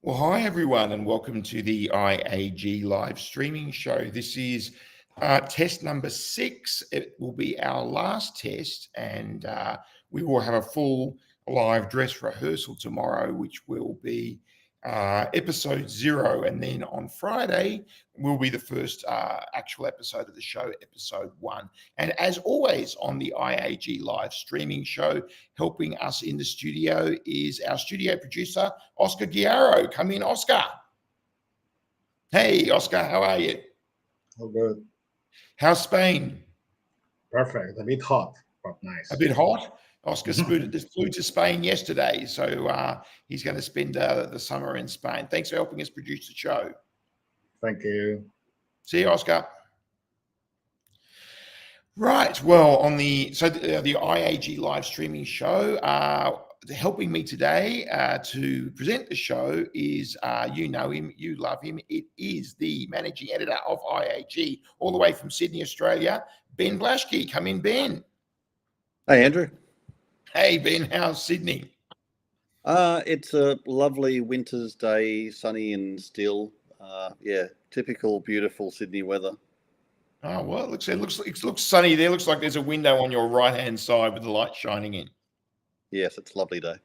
Well, hi everyone, and welcome to the Iag Live streaming show. This is test number 6. It will be our last test, and we will have a full live dress rehearsal tomorrow, which will be episode 0. And then on Friday will be the first actual episode of the show, episode 1. And as always on the Iag Live streaming show, helping us in the studio is our studio producer, Oscar Guiaro. Come in, Oscar. Hey, Oscar, how are you? Oh, good. How's Spain? Perfect. A bit hot, but nice. A bit hot? Oscar flew to Spain yesterday, so he's going to spend the summer in Spain. Thanks for helping us produce the show. Thank you. See you, Oscar. Right. Well, on the Iag live streaming show, helping me today to present the show is you know him, you love him. It is the managing editor of Iag, all the way from Sydney, Australia, Ben Blaschke. Come in, Ben. Hey, Andrew. Hey, Ben. How's Sydney? It's a lovely winter's day, sunny and still. Yeah, typical beautiful Sydney weather. Oh, well, it looks sunny there. Looks like there's a window on your right-hand side with the light shining in. Yes, it's a lovely day.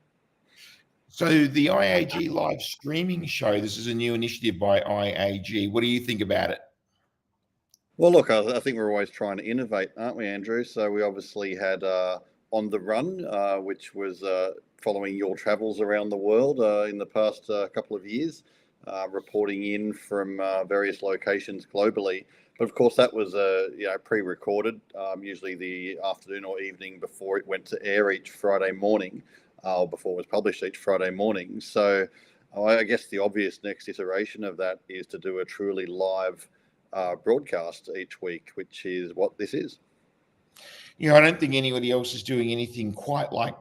So the Iag live streaming show, this is a new initiative by Iag. What do you think about it? Well, look, I think we're always trying to innovate, aren't we, Andrew? So we obviously had On the Run, which was following your travels around the world in the past couple of years, reporting in from various locations globally. But of course, that was pre-recorded, usually the afternoon or evening before it went to air each Friday morning, or before it was published each Friday morning. So I guess the obvious next iteration of that is to do a truly live broadcast each week, which is what this is. Yeah, I don't think anybody else is doing anything quite like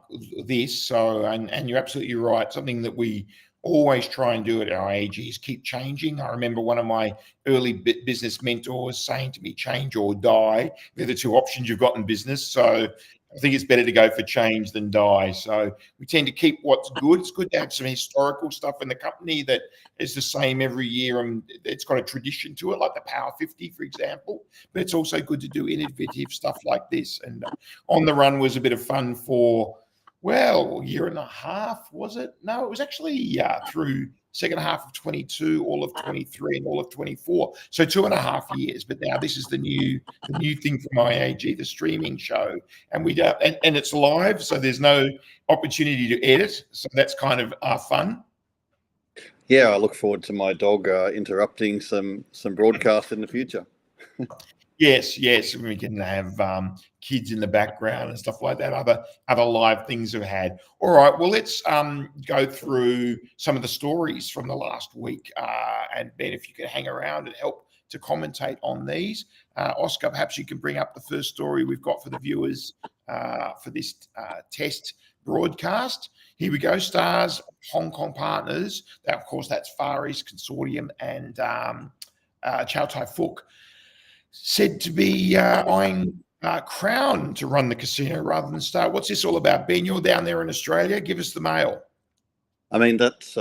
this. So, and you're absolutely right. Something that we always try and do at our age is keep changing. I remember one of my early business mentors saying to me, change or die. They're the two options you've got in business. So I think it's better to go for change than die. So we tend to keep what's good. It's good to have some historical stuff in the company that is the same every year, and it's got a tradition to it, like the Power 50, for example. But it's also good to do innovative stuff like this. And On the Run was a bit of fun for, well, a year and a half, was it? No, it was actually through second half of 22, all of 23, and all of 24. So 2.5 years. But now this is the new thing from IAG, the streaming show, and we don't, and it's live, so there's no opportunity to edit. So that's kind of fun. Yeah, I look forward to my dog interrupting some broadcast in the future. Yes, we can have kids in the background and stuff like that. Other live things we've had. All right, well, let's go through some of the stories from the last week. And Ben, if you could hang around and help to commentate on these. Oscar, perhaps you can bring up the first story we've got for the viewers for this test broadcast. Here we go. Star's Hong Kong partners. Of course, that's Far East Consortium and Chow Tai Fook, said to be eyeing Crown to run the casino rather than Star. What's this all about, Ben? You're down there in Australia. Give us the mail. I mean, that's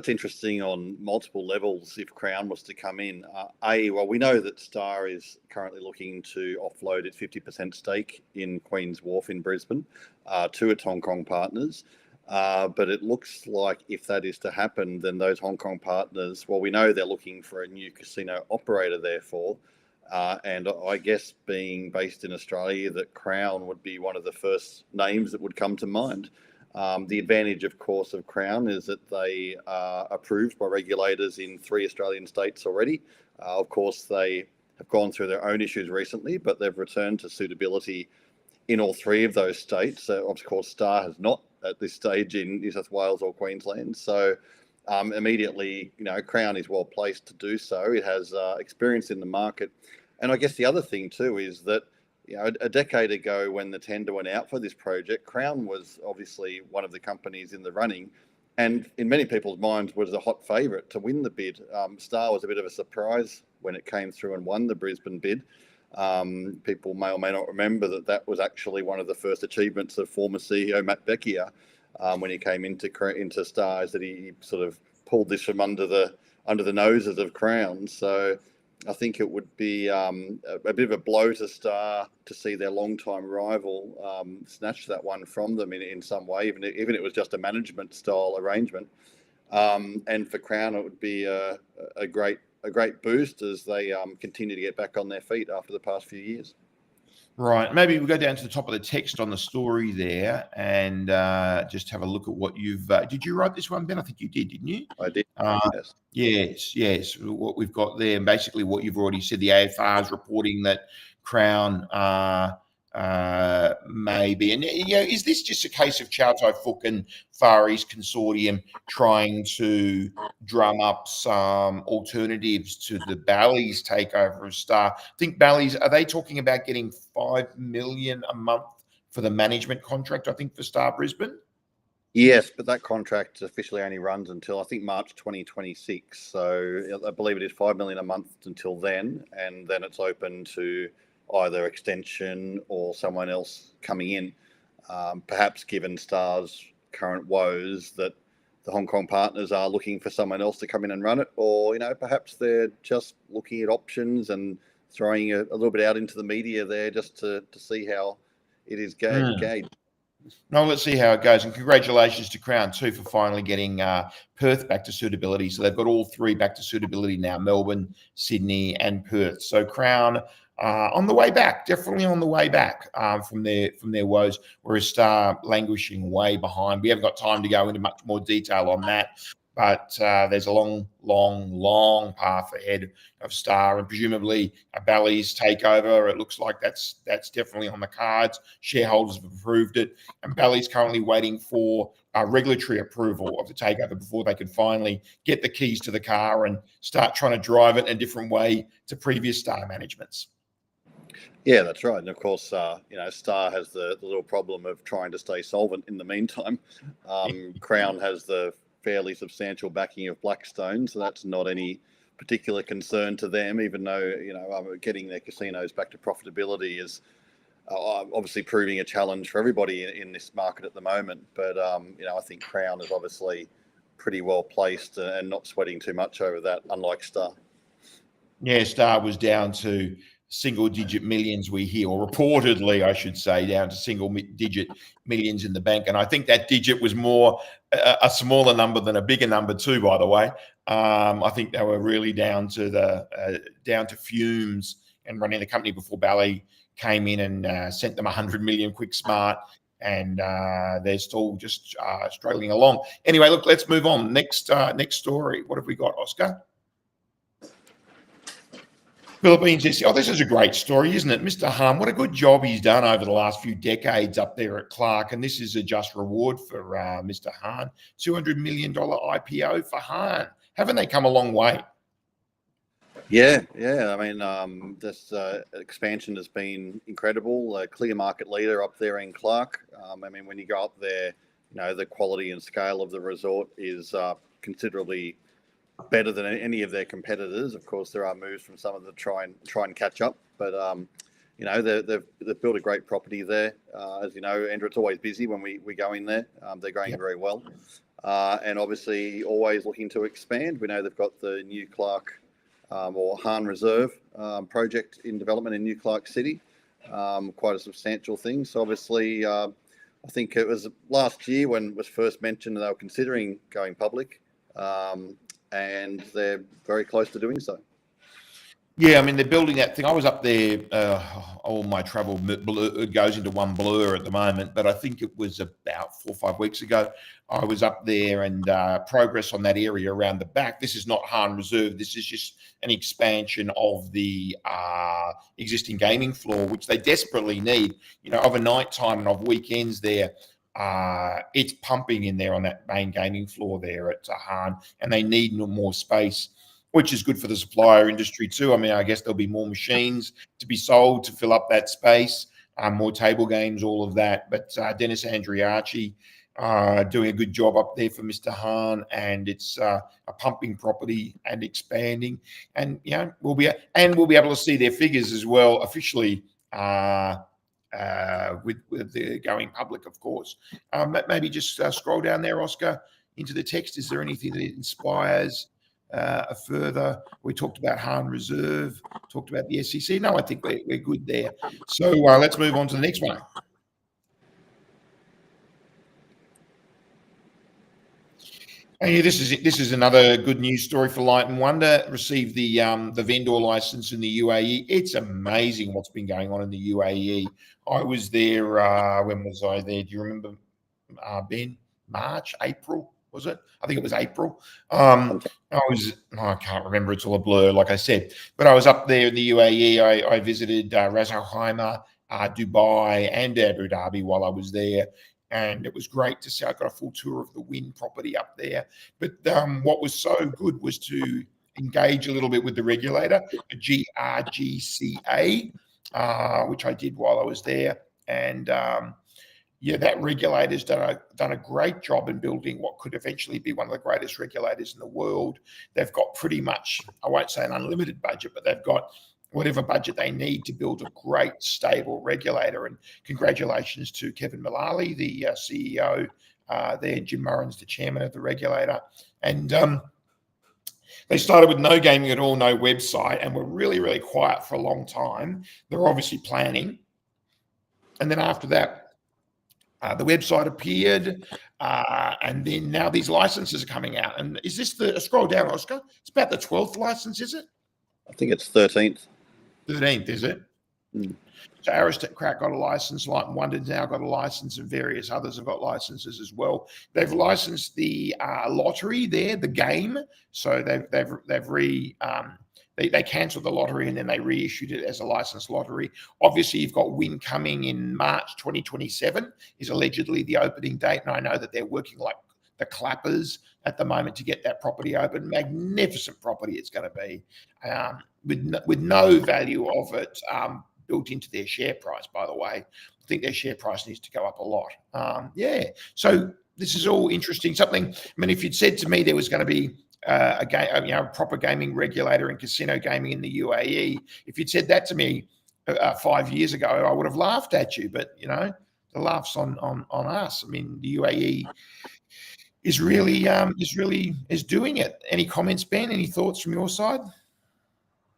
interesting on multiple levels. If Crown was to come in, well, we know that Star is currently looking to offload its 50% stake in Queen's Wharf in Brisbane to its Hong Kong partners. But it looks like if that is to happen, then those Hong Kong partners, well, we know they're looking for a new casino operator, therefore. And I guess being based in Australia, that Crown would be one of the first names that would come to mind. The advantage, of course, of Crown is that they are approved by regulators in 3 Australian states already. Of course, they have gone through their own issues recently, but they've returned to suitability in all 3 of those states. Of course, Star has not at this stage in New South Wales or Queensland. So immediately, Crown is well placed to do so. It has experience in the market. And I guess the other thing too is that a decade ago when the tender went out for this project, Crown was obviously one of the companies in the running and in many people's minds was a hot favourite to win the bid. Star was a bit of a surprise when it came through and won the Brisbane bid. People may or may not remember that was actually one of the first achievements of former CEO Matt Beckier when he came into Star, is that he sort of pulled this from under the noses of Crown. So I think it would be a bit of a blow to Star to see their long-time rival snatch that one from them in some way, even if it was just a management style arrangement. And for Crown, it would be a great boost as they continue to get back on their feet after the past few years. Right. Maybe we'll go down to the top of the text on the story there and just have a look at what you've... did you write this one, Ben? I think you did, didn't you? I did, yes. Yes. What we've got there, and basically what you've already said, the AFR is reporting that Crown maybe... And, is this just a case of Chow Tai Fook and Far East Consortium trying to drum up some alternatives to the Bally's takeover of Star? I think Bally's, are they talking about getting $5 million a month for the management contract, I think, for Star Brisbane? Yes, but that contract officially only runs until, I think, March 2026. So I believe it is $5 million a month until then, and then it's open to either extension or someone else coming in. Perhaps given Star's current woes, that the Hong Kong partners are looking for someone else to come in and run it, or perhaps they're just looking at options and throwing a little bit out into the media there just to see how it is gauged. No, let's see how it goes. And congratulations to Crown too for finally getting Perth back to suitability. So they've got all 3 back to suitability now: Melbourne, Sydney, and Perth. So Crown on the way back, definitely on the way back from their woes, whereas Star languishing way behind. We haven't got time to go into much more detail on that, but there's a long path ahead of Star, and presumably a Bally's takeover. It looks like that's definitely on the cards. Shareholders have approved it, and Bally's currently waiting for regulatory approval of the takeover before they can finally get the keys to the car and start trying to drive it in a different way to previous Star managements. Yeah, that's right. And of course, Star has the little problem of trying to stay solvent in the meantime. Crown has the fairly substantial backing of Blackstone, so that's not any particular concern to them, even though, getting their casinos back to profitability is obviously proving a challenge for everybody in this market at the moment. But, I think Crown is obviously pretty well placed and not sweating too much over that, unlike Star. Yeah, Star was down to single-digit millions, we hear, or reportedly, I should say, down to single-digit millions in the bank. And I think that digit was more a smaller number than a bigger number too, by the way. I think they were really down to fumes and running the company before Bally came in and sent them 100 million quick smart, and they're still just struggling along. Anyway, look, let's move on. Next story. What have we got, Oscar? Philippines SC. Oh, this is a great story, isn't it? Mr. Hahn, what a good job he's done over the last few decades up there at Clark. And this is a just reward for Mr. Hahn. $200 million IPO for Hahn. Haven't they come a long way? Yeah. I mean, this expansion has been incredible. A clear market leader up there in Clark. I mean, when you go up there, the quality and scale of the resort is considerably better than any of their competitors. Of course, there are moves from some of them to try and catch up, but they've built a great property there. As you know, Andrew, it's always busy when we go in there. They're going very well, and obviously always looking to expand. We know they've got the new Clark or Hahn Reserve project in development in New Clark City, quite a substantial thing. So obviously, I think it was last year when it was first mentioned that they were considering going public. And they're very close to doing so. Yeah, I mean, they're building that thing. I was up there, all my travel goes into one blur at the moment, but I think it was about 4 or 5 weeks ago. I was up there and progress on that area around the back. This is not Hahn Reserve. This is just an expansion of the existing gaming floor, which they desperately need. Overnight time and of weekends there. It's pumping in there on that main gaming floor there at Hahn, and they need more space, which is good for the supplier industry too. I mean, I guess there'll be more machines to be sold to fill up that space, more table games, all of that. But Dennis Andriachi doing a good job up there for Mr. Hahn, and it's a pumping property and expanding, and we'll be able to see their figures as well officially. With the going public, of course. Maybe just scroll down there, Oscar, into the text. Is there anything that inspires a further? We talked about Hahn Reserve, talked about the SEC. No, I think we're good there. So let's move on to the next one. And this is another good news story for Light and Wonder. Received the vendor license in the UAE. It's amazing what's been going on in the UAE. I was there. When was I there? Do you remember, Ben? March, April, was it? I think it was April. I can't remember. It's all a blur, like I said. But I was up there in the UAE. I visited Ras Al Khaimah, Dubai, and Abu Dhabi while I was there. And it was great to see. I got a full tour of the Wynn property up there. But what was so good was to engage a little bit with the regulator, the GRGCA, which I did while I was there. And that regulator's done a great job in building what could eventually be one of the greatest regulators in the world. They've got pretty much, I won't say an unlimited budget, but they've got whatever budget they need to build a great, stable regulator. And congratulations to Kevin Mullally, the CEO there. Jim Murren's the chairman of the regulator. And they started with no gaming at all, no website, and were really, really quiet for a long time. They're obviously planning. And then after that, the website appeared, and then now these licenses are coming out. And is this scroll down, Oscar? It's about the 12th license, is it? I think it's 13th. 13th, is it? Mm. So Aristocrat got a license, Light and Wonder's now got a license, and various others have got licenses as well. They've licensed the lottery there, the game. So they cancelled the lottery and then they reissued it as a licensed lottery. Obviously, you've got Wynn coming in March 2027 is allegedly the opening date, and I know that they're working like the clappers at the moment to get that property open. Magnificent property it's going to be, with no value of it built into their share price, by the way. I think their share price needs to go up a lot. So this is all interesting. Something, I mean, if you'd said to me there was going to be a proper gaming regulator in casino gaming in the UAE, if you'd said that to me 5 years ago, I would have laughed at you. But the laughs on us. I mean, the UAE is doing it. Any comments, Ben? Any thoughts from your side?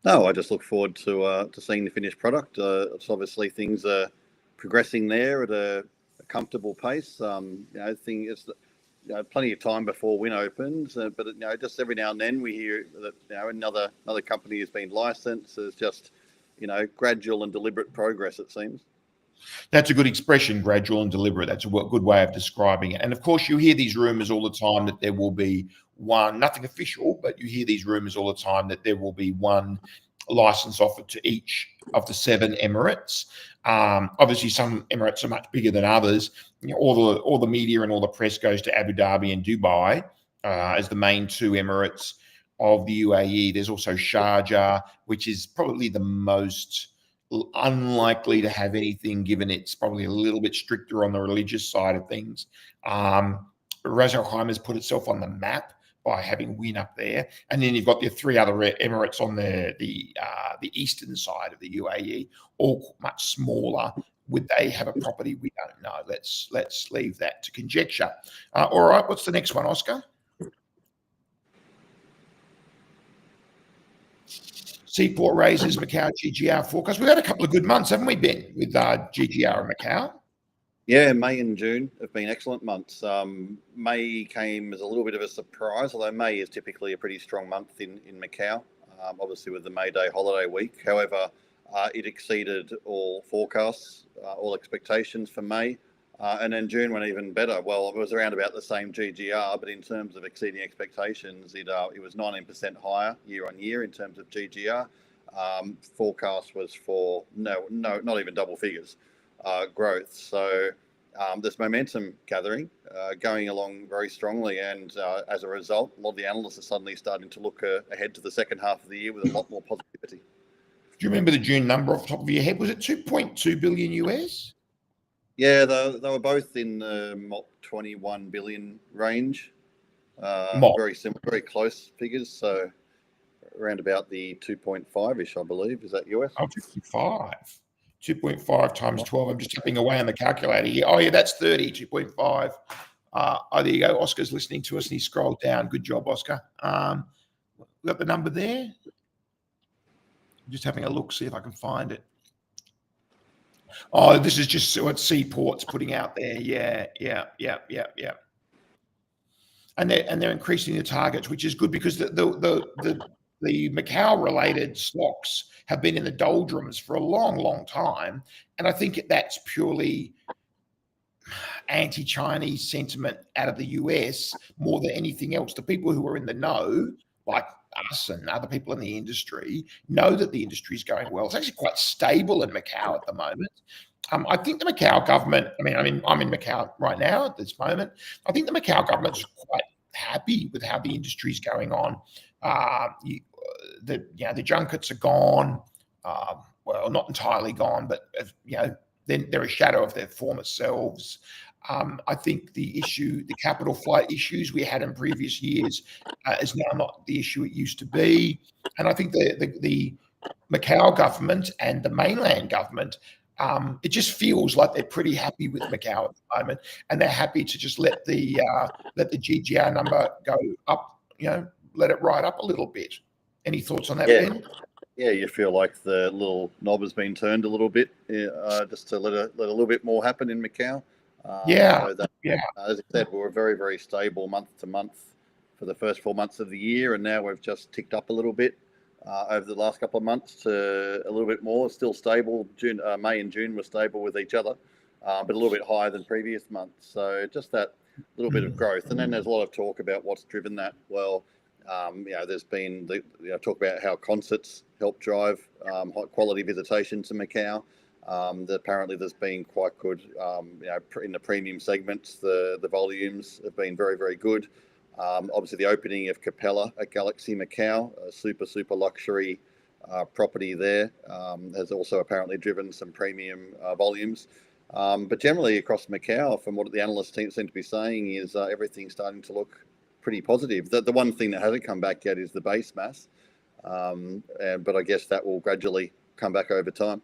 No, I just look forward to seeing the finished product. It's obviously things are progressing there at a comfortable pace. plenty of time before Wynn opens, but just every now and then we hear that another company has been licensed. There's just gradual and deliberate progress, it seems. That's a good expression, gradual and deliberate. That's a good way of describing it. And of course, you hear these rumors all the time that there will be one, nothing official, but you hear these rumors all the time that there will be one license offered to each of the 7 Emirates. Obviously, some Emirates are much bigger than others. All the media and all the press goes to Abu Dhabi and Dubai as the main 2 Emirates of the UAE. There's also Sharjah, which is probably the most unlikely to have anything, given it's probably a little bit stricter on the religious side of things. Ras Al Khaimah has put itself on the map by having Wynn up there, and then you've got the 3 other Emirates on the eastern side of the UAE, all much smaller. Would they have a property? We don't know. Let's leave that to conjecture. All right, what's the next one, Oscar? Seaport raises Macau GGR forecast. We've had a couple of good months, haven't we, Ben, with GGR and Macau? Yeah, May and June have been excellent months. May came as a little bit of a surprise, although May is typically a pretty strong month in Macau, obviously with the May Day holiday week. However, it exceeded all forecasts, all expectations for May. And then June went even better. Well, it was around about the same GGR, but in terms of exceeding expectations, it was 19% higher year on year in terms of GGR. Forecast was for not even double figures growth. So there's momentum gathering, going along very strongly, and as a result, a lot of the analysts are suddenly starting to look ahead to the second half of the year with a lot more positivity. Do you remember the June number off the top of your head? Was it 2.2 billion US? Yeah, they were both in the 21 billion range. Very similar, very close figures. So around about the 2.5-ish, I believe. Is that US? Oh, 55. 2.5 times 12. I'm just tapping away on the calculator here. Oh, yeah, that's 30. 2.5. There you go. Oscar's listening to us and he scrolled down. Good job, Oscar. We got the number there. I'm just having a look, see if I can find it. Oh, this is just what Seaport's putting out there. Yeah. And they're increasing the targets, which is good because the Macau-related stocks have been in the doldrums for a long, long time, and I think that's purely anti-Chinese sentiment out of the US more than anything else. The people who are in the know, like us and other people in the industry, know that the industry is going well. It's actually quite stable in Macau at the moment. I think the Macau government, I'm in Macau right now at this moment. I think the Macau government's quite happy with how the industry is going on. The junkets are gone. Well, not entirely gone, but then they're a shadow of their former selves. I think the capital flight issues we had in previous years is now not the issue it used to be. And I think the Macau government and the mainland government, it just feels like they're pretty happy with Macau at the moment, and they're happy to just let the GGR number go up, let it ride up a little bit. Any thoughts on that, Ben? Yeah, you feel like the little knob has been turned a little bit, just to let a little bit more happen in Macau. As I said, we were very, very stable month to month for the first 4 months of the year, and now we've just ticked up a little bit over the last couple of months to a little bit more. Still stable. May and June were stable with each other, but a little bit higher than previous months. So just that little bit of growth. And then there's a lot of talk about what's driven that. Well, there's been talk about how concerts help drive high quality visitation to Macau. Apparently there's been quite good, in the premium segments, the volumes have been very, very good. Obviously the opening of Capella at Galaxy Macau, a super luxury property there, has also apparently driven some premium volumes. But generally across Macau, from what the analysts seem to be saying, is everything's starting to look pretty positive. The one thing that hasn't come back yet is the base mass, but I guess that will gradually come back over time.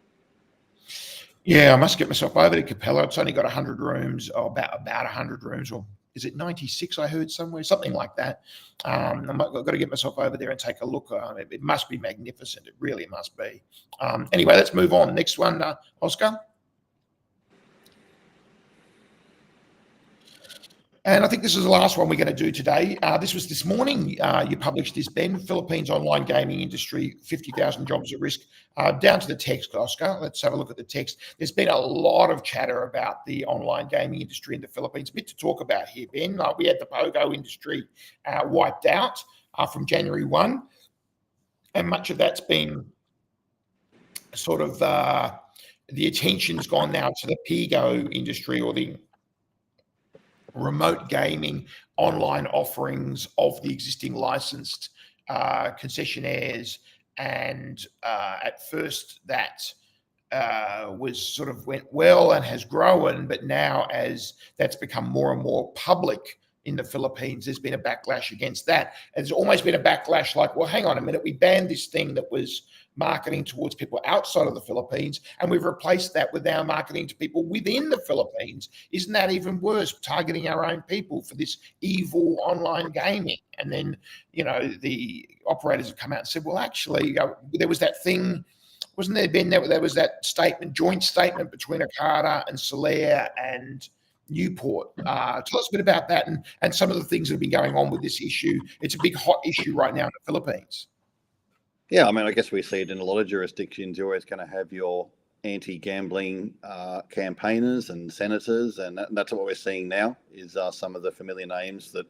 Yeah, I must get myself over to Capella. It's only got 100 rooms, or about 100 rooms, or is it 96? I heard somewhere, something like that. I've got to get myself over there and take a look. It must be magnificent. It really must be. Anyway, let's move on. Next one, Oscar. And I think this is the last one we're going to do today. This was this morning. You published this, Ben. Philippines online gaming industry, 50,000 jobs at risk. Down to the text, Oscar. Let's have a look at the text. There's been a lot of chatter about the online gaming industry in the Philippines. A bit to talk about here, Ben. We had the pogo industry wiped out from January 1. And much of that's been sort of the attention's gone now to the PIGO industry, or the remote gaming online offerings of the existing licensed concessionaires. And at first that was sort of went well and has grown, but now as that's become more and more public in the Philippines, there's been a backlash against that. And there's almost been a backlash like, well, hang on a minute, we banned this thing that was marketing towards people outside of the Philippines, and we've replaced that with our marketing to people within the Philippines. Isn't that even worse, targeting our own people for this evil online gaming? And then, the operators have come out and said, well, actually, there was that thing, wasn't there, Ben? There was that joint statement between Okada and Solaire and Newport. Tell us a bit about that and some of the things that have been going on with this issue. It's a big hot issue right now in the Philippines. Yeah, I mean, I guess we see it in a lot of jurisdictions. You're always going to have your anti-gambling campaigners and senators, and that's what we're seeing now, is some of the familiar names that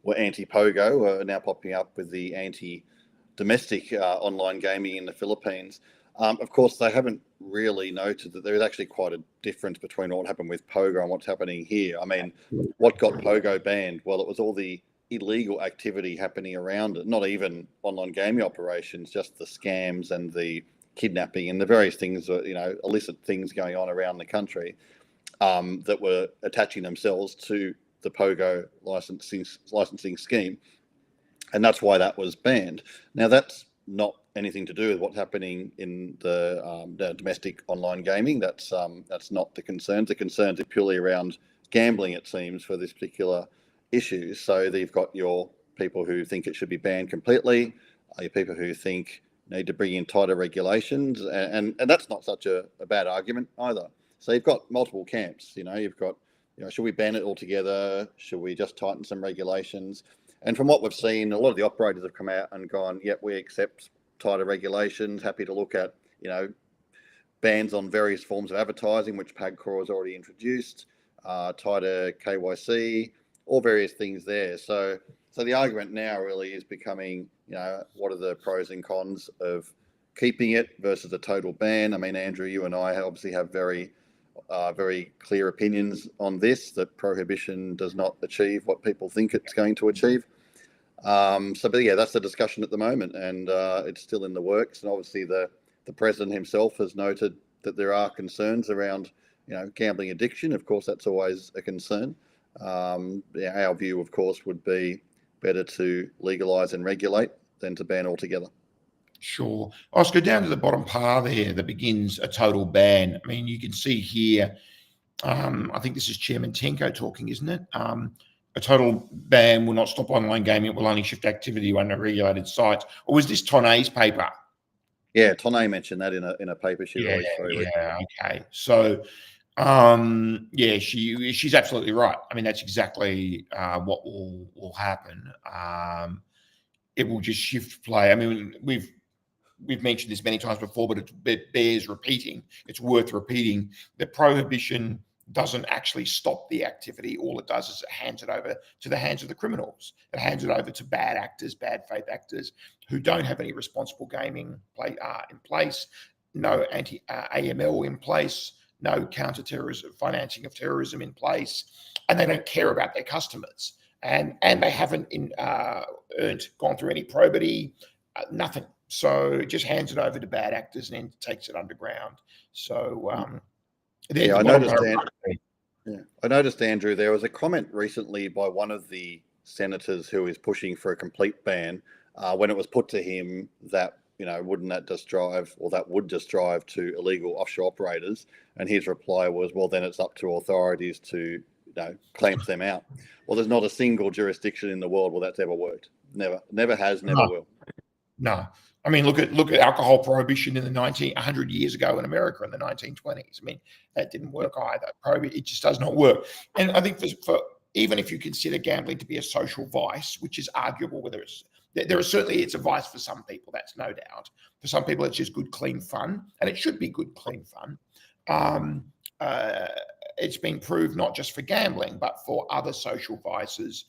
were anti-pogo are now popping up with the anti-domestic online gaming in the Philippines. Of course, they haven't really noted that there is actually quite a difference between what happened with pogo and what's happening here. I mean, what got pogo banned? Well, it was all the illegal activity happening around it, not even online gaming operations, just the scams and the kidnapping and the various things, illicit things going on around the country that were attaching themselves to the pogo licensing scheme. And that's why that was banned. Now, that's not anything to do with what's happening in the domestic online gaming. That's not the concerns. The concerns are purely around gambling, it seems, for this particular issue. So you've got your people who think it should be banned completely, your people who think need to bring in tighter regulations, and that's not such a bad argument either. So you've got multiple camps. You've got, should we ban it altogether? Should we just tighten some regulations? And from what we've seen, a lot of the operators have come out and gone, yep, we accept tighter regulations, happy to look at, bans on various forms of advertising, which PAGCOR has already introduced, tighter KYC, all various things there. So the argument now really is becoming, what are the pros and cons of keeping it versus a total ban? I mean, Andrew, you and I obviously have very clear opinions on this, that prohibition does not achieve what people think it's going to achieve. But yeah, that's the discussion at the moment, and it's still in the works. And obviously the president himself has noted that there are concerns around, gambling addiction. Of course, that's always a concern. Our view, of course, would be better to legalise and regulate than to ban altogether. Sure. Oscar, down to the bottom par there that begins a total ban. I mean, you can see here, I think this is Chairman Tenko talking, isn't it? A total ban will not stop online gaming. It will only shift activity to unregulated sites. Or was this Tonne's paper? Yeah, Tonne mentioned that in a paper she released very recently. Okay. So, she's absolutely right. I mean, that's exactly what will happen. It will just shift play. I mean, we've mentioned this many times before, but it bears repeating. It's worth repeating. The prohibition doesn't actually stop the activity. All it does is it hands it over to the hands of the criminals. It hands it over to bad actors, bad faith actors who don't have any responsible gaming in place, no anti-AML in place, no counter-terrorism, financing of terrorism in place, and they don't care about their customers. And they haven't gone through any probity, nothing. So it just hands it over to bad actors and then takes it underground. So I noticed, Andrew, there was a comment recently by one of the senators who is pushing for a complete ban when it was put to him that, wouldn't that just drive, or that would just drive to illegal offshore operators? And his reply was, well, then it's up to authorities to clamp them out. Well, there's not a single jurisdiction in the world where that's ever worked. Never has, never will. No. I mean, look at alcohol prohibition in the 100 years ago in America in the 1920s. I mean, that didn't work either. It just does not work. And I think for even if you consider gambling to be a social vice, which is arguable whether it's a vice for some people, that's no doubt. For some people, it's just good, clean fun, and it should be good, clean fun. It's been proved not just for gambling, but for other social vices,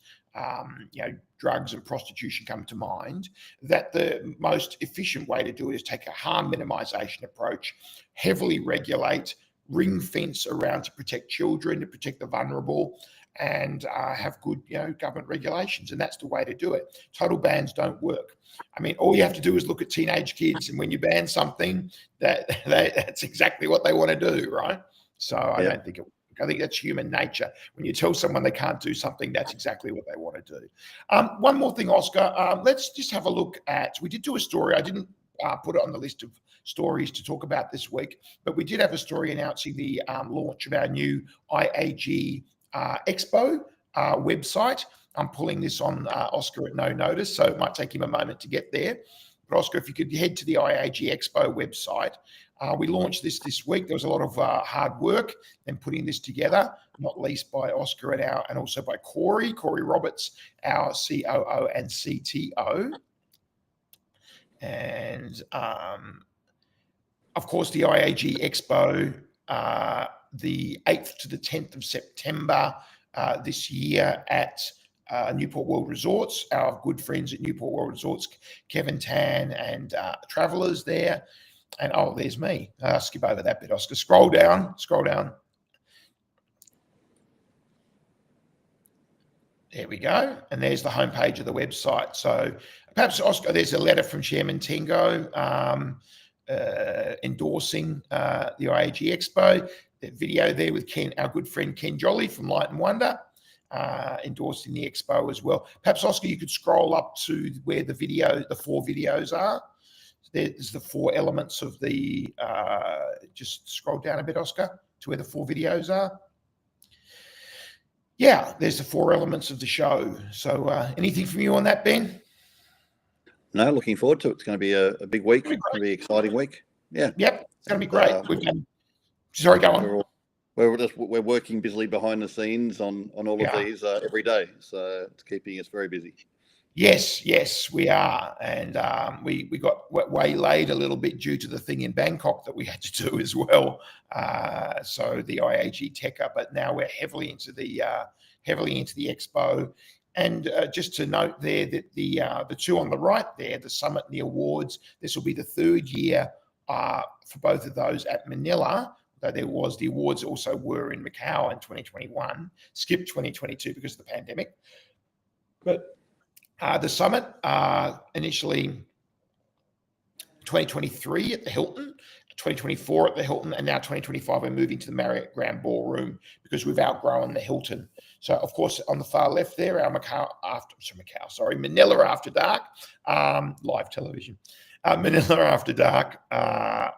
drugs and prostitution come to mind, that the most efficient way to do it is take a harm minimization approach, heavily regulate, ring fence around to protect children, to protect the vulnerable, and have good, government regulations. And that's the way to do it. Total bans don't work. I mean, all you have to do is look at teenage kids, and when you ban something, that's exactly what they want to do, right? So I think that's human nature. When you tell someone they can't do something, that's exactly what they want to do. One more thing, Oscar. Let's just have a look at. We did do a story. I didn't put it on the list of stories to talk about this week, but we did have a story announcing the launch of our new IAG Expo website. I'm pulling this on Oscar at no notice, so it might take him a moment to get there. But Oscar, if you could head to the IAG Expo website. We launched this week. There was a lot of hard work in putting this together, not least by Oscar and also by Corey Roberts, our COO and CTO. And of course, the IAG Expo, the 8th to the 10th of September this year at Newport World Resorts. Our good friends at Newport World Resorts, Kevin Tan and Travellers there. And there's me. Skip over that bit, Oscar. Scroll down. There we go. And there's the homepage of the website. So perhaps, Oscar, there's a letter from Chairman Tengo endorsing the IAG Expo. The video there with Ken, our good friend Ken Jolly from Light and Wonder, endorsing the Expo as well. Perhaps, Oscar, you could scroll up to where the 4 videos are. There's the 4 elements of the, just scroll down a bit, Oscar, to where the 4 videos are. Yeah, there's the 4 elements of the show. So anything from you on that, Ben? No, looking forward to it. It's going to be a big week. It's going to be an exciting week. Yeah. Yep, it's going to be great. Sorry, go on. We're working busily behind the scenes on all of these every day. So it's keeping us very busy. Yes, we are. And we got waylaid a little bit due to the thing in Bangkok that we had to do as well. So the IAG Techa, but now we're heavily into the expo. And just to note there that the 2 on the right there, the summit and the awards, this will be the 3rd year for both of those at Manila. Though the awards also were in Macau in 2021, skipped 2022 because of the pandemic. But the summit, initially 2023 at the Hilton, 2024 at the Hilton, and now 2025 we're moving to the Marriott Grand Ballroom because we've outgrown the Hilton. So, of course, on the far left there, our Manila After Dark, live television. Manila After Dark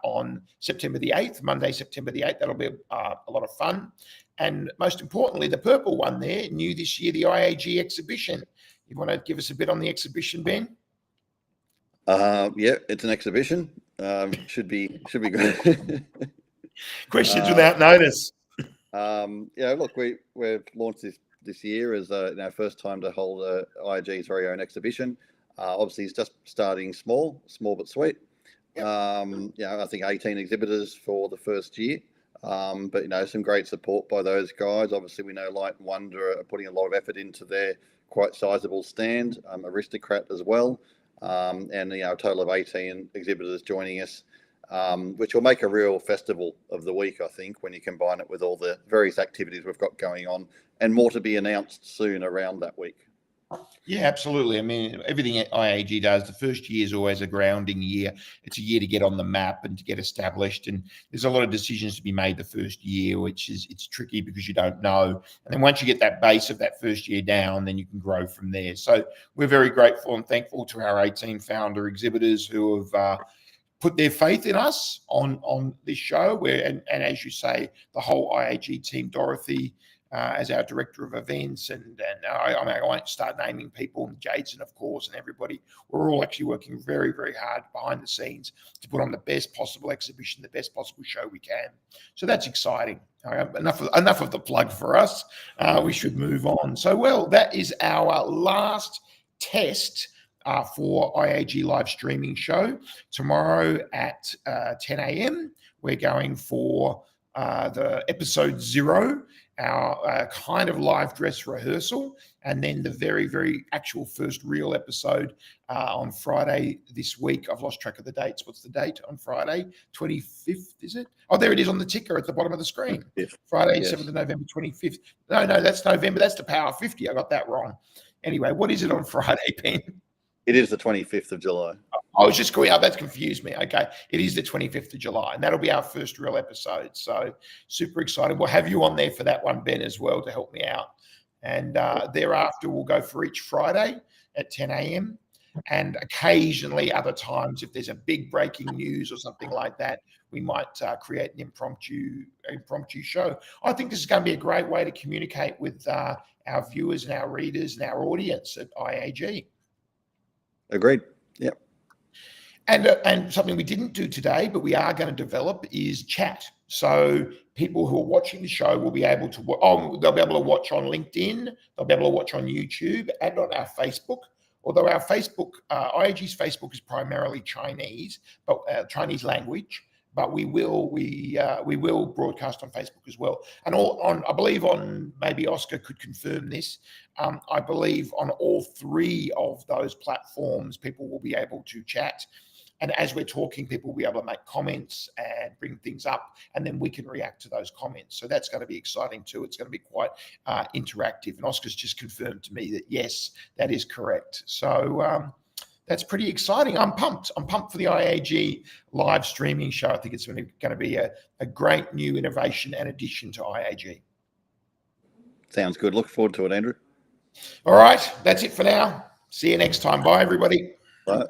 on September the 8th, Monday, September the 8th. That'll be a lot of fun. And most importantly, the purple one there, new this year, the IAG exhibition. You want to give us a bit on the exhibition, Ben? Yeah, it's an exhibition. Should be good. Questions without notice. Look, we've launched this year as our first time to hold IAG's very own exhibition. Obviously, it's just starting small but sweet. Yep. I think 18 exhibitors for the first year. But some great support by those guys. Obviously, we know Light and Wonder are putting a lot of effort into their quite sizable stand. Aristocrat as well, and a total of 18 exhibitors joining us, which will make a real festival of the week, I think, when you combine it with all the various activities we've got going on, and more to be announced soon around that week. Yeah, absolutely. I mean, everything IAG does, the first year is always a grounding year. It's a year to get on the map and to get established. And there's a lot of decisions to be made the first year, it's tricky because you don't know. And then once you get that base of that first year down, then you can grow from there. So we're very grateful and thankful to our 18 founder exhibitors who have put their faith in us on this show. And as you say, the whole IAG team, Dorothy, as our director of events, and I mean, I won't start naming people, and Jason, of course, and everybody. We're all actually working very, very hard behind the scenes to put on the best possible exhibition, the best possible show we can. So that's exciting. Enough of the plug for us. We should move on. So, well, that is our last test for IAG live streaming show. Tomorrow at 10 a.m. we're going for the episode 0, our kind of live dress rehearsal, and then the very, very actual first real episode on Friday this week. I've lost track of the dates. What's the date on Friday? 25th, is it? Oh, there it is on the ticker at the bottom of the screen. Friday, yes. 7th of November, 25th. No, that's November. That's the Power 50. I got that wrong. Anyway, what is it on Friday, Ben? It is the 25th of July. I was just going, that's confused me. Okay. It is the 25th of July, and that'll be our first real episode. So super excited. We'll have you on there for that one, Ben, as well, to help me out. And thereafter, we'll go for each Friday at 10 a.m. And occasionally other times, if there's a big breaking news or something like that, we might create an impromptu show. I think this is going to be a great way to communicate with our viewers and our readers and our audience at IAG. Agreed. Yep. And something we didn't do today, but we are going to develop, is chat. So people who are watching the show will be able to, they'll be able to watch on LinkedIn, they'll be able to watch on YouTube and on our Facebook. Although our Facebook, IAG's Facebook is primarily Chinese, but Chinese language. But we will broadcast on Facebook as well, and I believe maybe Oscar could confirm this. I believe on all 3 of those platforms, people will be able to chat, and as we're talking, people will be able to make comments and bring things up, and then we can react to those comments. So that's going to be exciting too. It's going to be quite interactive, and Oscar's just confirmed to me that yes, that is correct. So. That's pretty exciting. I'm pumped. I'm pumped for the IAG live streaming show. I think it's going to be a great new innovation and addition to IAG. Sounds good. Look forward to it, Andrew. All right. That's it for now. See you next time. Bye, everybody. Bye.